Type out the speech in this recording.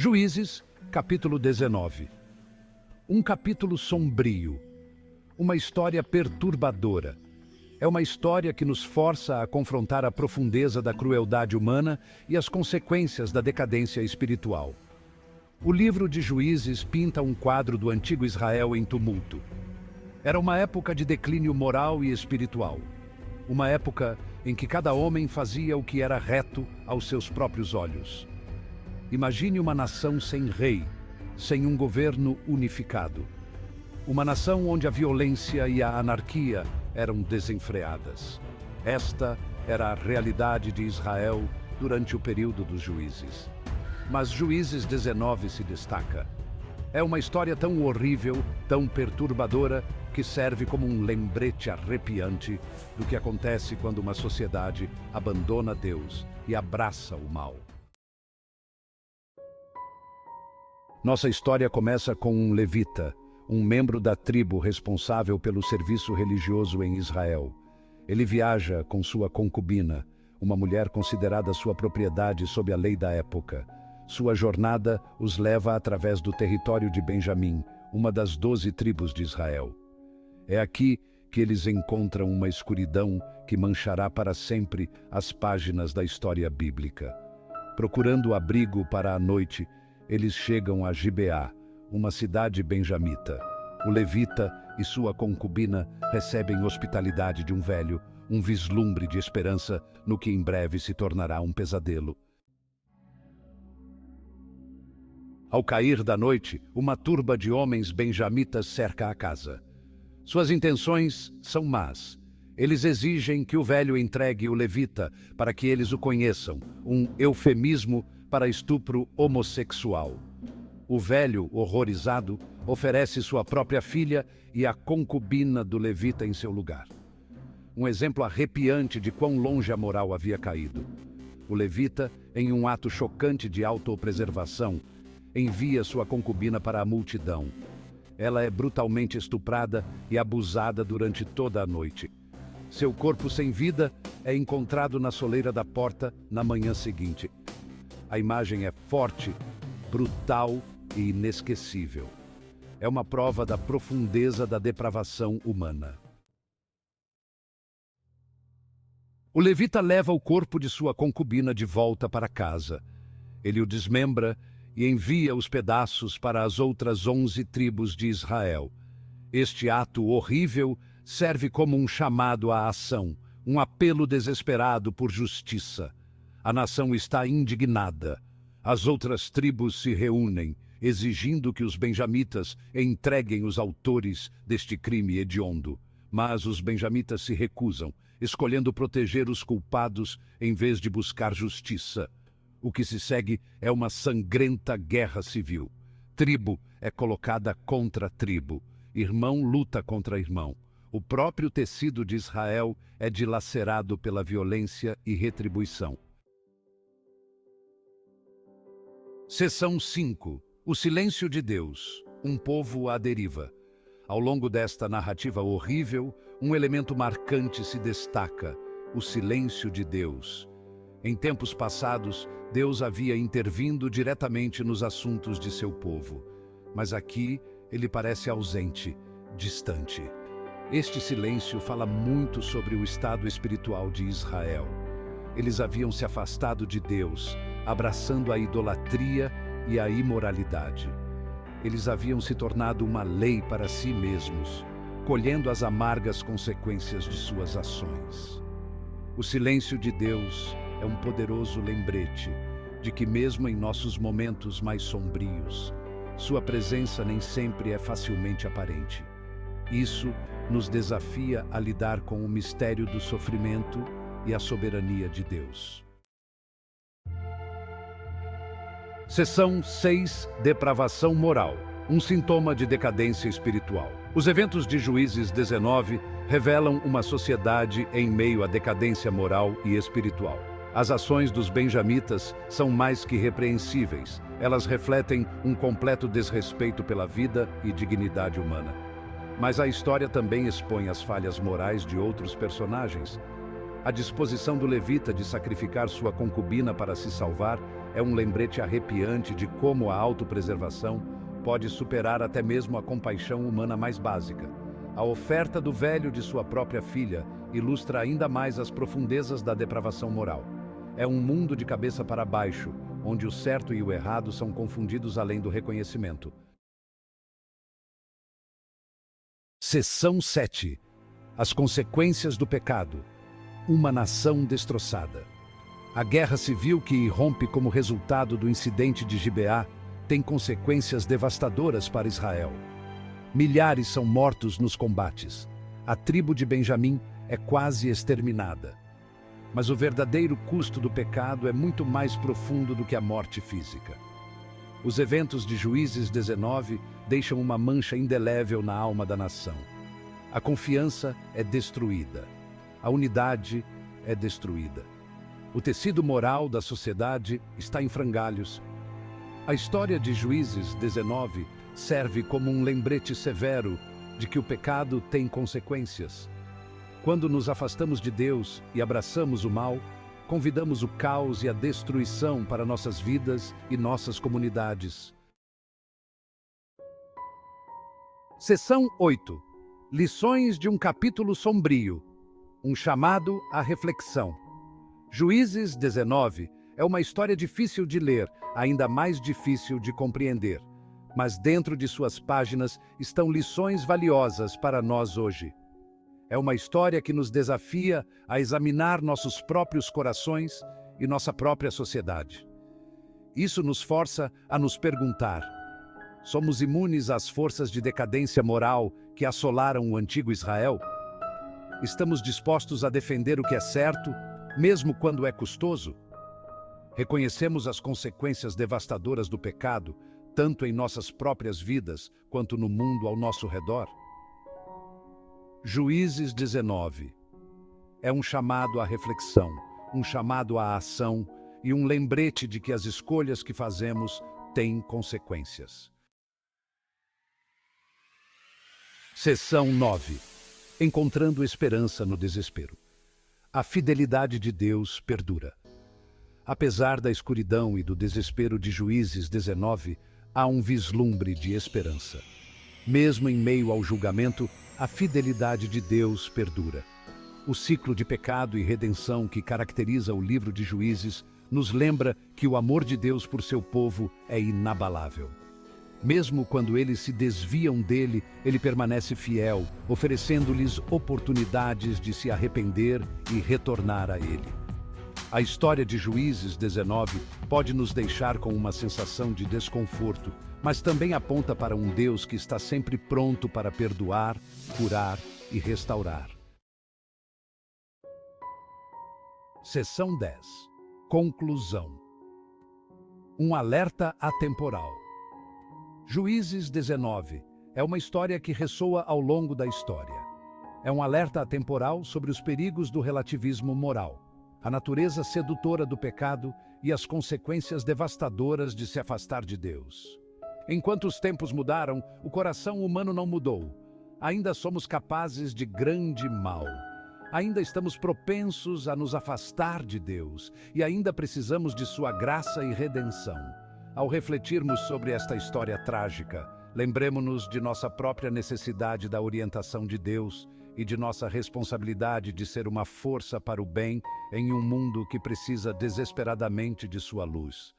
Juízes, capítulo 19. Um capítulo sombrio. Uma história perturbadora. É uma história que nos força a confrontar a profundeza da crueldade humana e as consequências da decadência espiritual. O livro de Juízes pinta um quadro do antigo Israel em tumulto. Era uma época de declínio moral e espiritual. Uma época em que cada homem fazia o que era reto aos seus próprios olhos. Imagine uma nação sem rei, sem um governo unificado. Uma nação onde a violência e a anarquia eram desenfreadas. Esta era a realidade de Israel durante o período dos juízes. Mas Juízes 19 se destaca. É uma história tão horrível, tão perturbadora, que serve como um lembrete arrepiante do que acontece quando uma sociedade abandona Deus e abraça o mal. Nossa história começa com um levita, um membro da tribo responsável pelo serviço religioso em Israel. Ele viaja com sua concubina, uma mulher considerada sua propriedade sob a lei da época. Sua jornada os leva através do território de Benjamim, uma das 12 tribos de Israel. É aqui que eles encontram uma escuridão que manchará para sempre as páginas da história bíblica. Procurando abrigo para a noite, eles chegam a Gibeá, uma cidade benjamita. O levita e sua concubina recebem hospitalidade de um velho, um vislumbre de esperança no que em breve se tornará um pesadelo. Ao cair da noite, uma turba de homens benjamitas cerca a casa. Suas intenções são más. Eles exigem que o velho entregue o levita para que eles o conheçam, um eufemismo para estupro homossexual. O velho, horrorizado, oferece sua própria filha e a concubina do levita em seu lugar. Um exemplo arrepiante de quão longe a moral havia caído. O levita, em um ato chocante de autopreservação, envia sua concubina para a multidão. Ela é brutalmente estuprada e abusada durante toda a noite. Seu corpo sem vida é encontrado na soleira da porta na manhã seguinte. A imagem é forte, brutal e inesquecível. É uma prova da profundeza da depravação humana. O levita leva o corpo de sua concubina de volta para casa. Ele o desmembra e envia os pedaços para as outras 11 tribos de Israel. Este ato horrível serve como um chamado à ação, um apelo desesperado por justiça. A nação está indignada. As outras tribos se reúnem, exigindo que os benjamitas entreguem os autores deste crime hediondo. Mas os benjamitas se recusam, escolhendo proteger os culpados em vez de buscar justiça. O que se segue é uma sangrenta guerra civil. Tribo é colocada contra tribo. Irmão luta contra irmão. O próprio tecido de Israel é dilacerado pela violência e retribuição. Seção 5. O silêncio de Deus. Um povo à deriva. Ao longo desta narrativa horrível, um elemento marcante se destaca: o silêncio de Deus. Em tempos passados, Deus havia intervindo diretamente nos assuntos de seu povo. Mas aqui, ele parece ausente, distante. Este silêncio fala muito sobre o estado espiritual de Israel. Eles haviam se afastado de Deus, abraçando a idolatria e a imoralidade. Eles haviam se tornado uma lei para si mesmos, colhendo as amargas consequências de suas ações. O silêncio de Deus é um poderoso lembrete de que mesmo em nossos momentos mais sombrios, sua presença nem sempre é facilmente aparente. Isso nos desafia a lidar com o mistério do sofrimento e a soberania de Deus. Seção 6. Depravação moral. Um sintoma de decadência espiritual. Os eventos de Juízes 19 revelam uma sociedade em meio à decadência moral e espiritual. As ações dos benjamitas são mais que repreensíveis. Elas refletem um completo desrespeito pela vida e dignidade humana. Mas a história também expõe as falhas morais de outros personagens. A disposição do levita de sacrificar sua concubina para se salvar é um lembrete arrepiante de como a autopreservação pode superar até mesmo a compaixão humana mais básica. A oferta do velho de sua própria filha ilustra ainda mais as profundezas da depravação moral. É um mundo de cabeça para baixo, onde o certo e o errado são confundidos além do reconhecimento. Seção 7. As consequências do pecado. Uma nação destroçada. A guerra civil que irrompe como resultado do incidente de Gibeá tem consequências devastadoras para Israel. Milhares são mortos nos combates. A tribo de Benjamim é quase exterminada. Mas o verdadeiro custo do pecado é muito mais profundo do que a morte física. Os eventos de Juízes 19 deixam uma mancha indelével na alma da nação. A confiança é destruída. A unidade é destruída. O tecido moral da sociedade está em frangalhos. A história de Juízes 19 serve como um lembrete severo de que o pecado tem consequências. Quando nos afastamos de Deus e abraçamos o mal, convidamos o caos e a destruição para nossas vidas e nossas comunidades. Seção 8. Lições de um capítulo sombrio. Um chamado à reflexão. Juízes 19 é uma história difícil de ler, ainda mais difícil de compreender. Mas dentro de suas páginas estão lições valiosas para nós hoje. É uma história que nos desafia a examinar nossos próprios corações e nossa própria sociedade. Isso nos força a nos perguntar: somos imunes às forças de decadência moral que assolaram o antigo Israel? Estamos dispostos a defender o que é certo, mesmo quando é custoso? Reconhecemos as consequências devastadoras do pecado, tanto em nossas próprias vidas quanto no mundo ao nosso redor? Juízes 19 é um chamado à reflexão, um chamado à ação e um lembrete de que as escolhas que fazemos têm consequências. Seção 9. Encontrando esperança no desespero. A fidelidade de Deus perdura. Apesar da escuridão e do desespero de Juízes 19, há um vislumbre de esperança. Mesmo em meio ao julgamento, a fidelidade de Deus perdura. O ciclo de pecado e redenção que caracteriza o livro de Juízes nos lembra que o amor de Deus por seu povo é inabalável. Mesmo quando eles se desviam dele, ele permanece fiel, oferecendo-lhes oportunidades de se arrepender e retornar a ele. A história de Juízes 19 pode nos deixar com uma sensação de desconforto, mas também aponta para um Deus que está sempre pronto para perdoar, curar e restaurar. Seção 10. Conclusão. Um alerta atemporal. Juízes 19 é uma história que ressoa ao longo da história. É um alerta atemporal sobre os perigos do relativismo moral, a natureza sedutora do pecado e as consequências devastadoras de se afastar de Deus. Enquanto os tempos mudaram, o coração humano não mudou. Ainda somos capazes de grande mal. Ainda estamos propensos a nos afastar de Deus e ainda precisamos de sua graça e redenção. Ao refletirmos sobre esta história trágica, lembremos-nos de nossa própria necessidade da orientação de Deus e de nossa responsabilidade de ser uma força para o bem em um mundo que precisa desesperadamente de sua luz.